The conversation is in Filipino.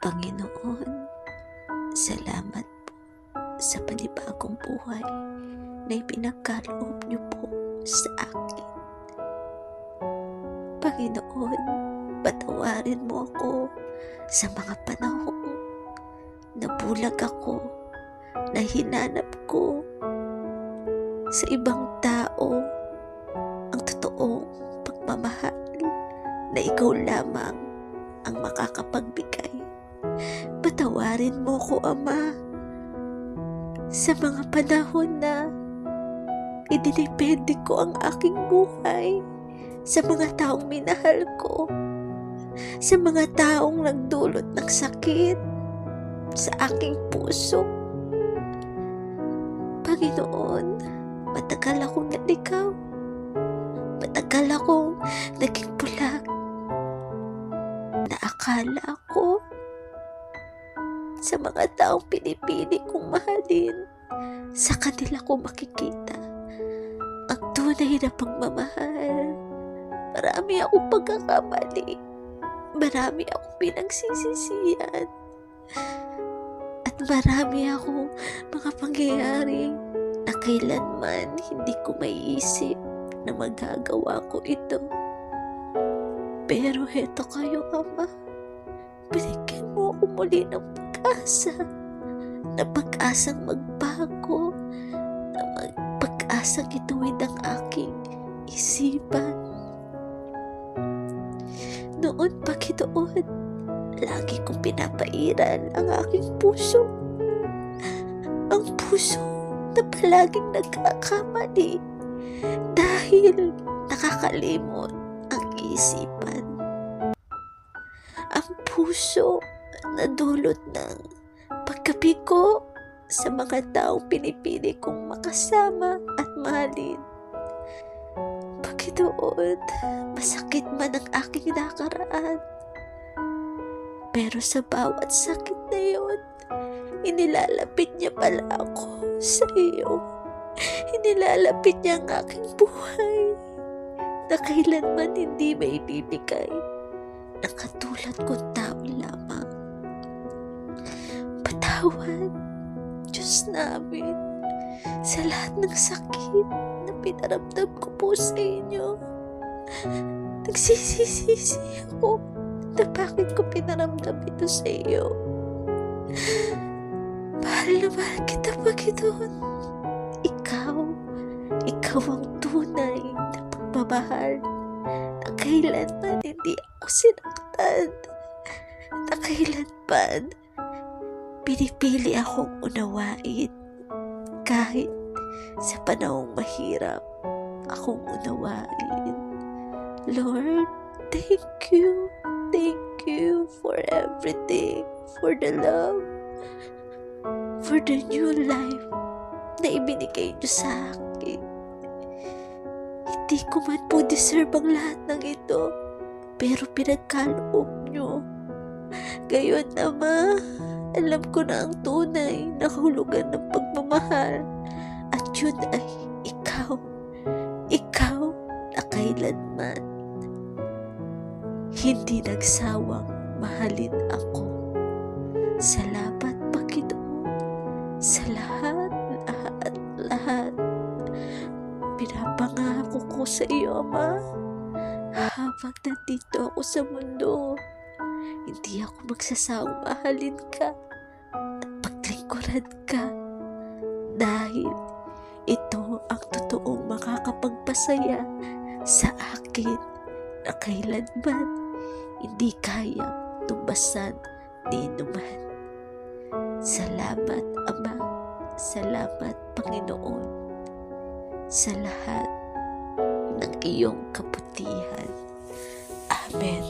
Panginoon, salamat po sa panibagong buhay na ipinagkaloob niyo po sa akin. Panginoon, patawarin mo ako sa mga panahong nabulag ako, na hinanap ko sa ibang tao ang totoong pagmamahal na ikaw lamang ang makakapagbigay. Patawarin mo ko, Ama, sa mga panahon na idinipende ko ang aking buhay sa mga taong minahal ko, sa mga taong nagdulot ng sakit sa aking puso. Panginoon, matagal akong naligaw, matagal akong naging bulag, na akala ko sa mga taong pinipili kong mahalin, sa kanila ko makikita ang tunay na pagmamahal. Marami akong pagkakamali, marami akong pinagsisisihan, at marami akong mga pangyayari na kailanman hindi ko maiisip na magagawa ko ito. Pero heto kayo, Ama, binigyan mo ako muli ng pag-asa, na pag-asang magbago, na pag-asang ituwid ang aking isipan. Noon, Panginoon, lagi kong pinapairal ang aking puso. Ang puso na palaging nagkakamali dahil nakakalimot ang isipan. Ang puso na dulot ng pagkabigo sa mga taong pinipili kong makasama at mahalin. Panginoon, masakit man ang aking nakaraan, pero sa bawat sakit na yun, inilalapit niya pala ako sa iyo. Inilalapit niya ang aking buhay na kailanman hindi maibibigay ng katulad kong tao lamang. Patawad, Diyos namin, sa lahat ng sakit na pinaramdam ko po sa inyo. Nagsisisi ako na bakit ko pinaramdam ito sa iyo. Mahal na mahal kita, Panginoon. Ikaw ang tunay na pagmamahal, na kailanman hindi ako sinaktan, na kailanman pinipili akong unawain. Kahit sa panahong mahirap akong unawain. Lord, thank you for everything, for the love, for the new life na ibinigay niyo sa akin. Hindi ko man po deserve ang lahat ng ito, pero pinagkaloob niyo. Gayon, Ama, alam ko na ang tunay na kahulugan ng pagmamahal, at yun ay ikaw na kailanman hindi nagsawang mahalin ako. Salamat, Panginoon, sa lahat. Pinapangako ko sa iyo, Ama, habang nandito ako sa mundo, hindi ako magsasawang mahalin ka at paglingkuran ka, dahil ito ang totoong makakapagpasaya sa akin na kailanman hindi kayang tumbasan ni inuman. Salamat, Ama. Salamat, Panginoon, sa lahat ng iyong kabutihan. Amen.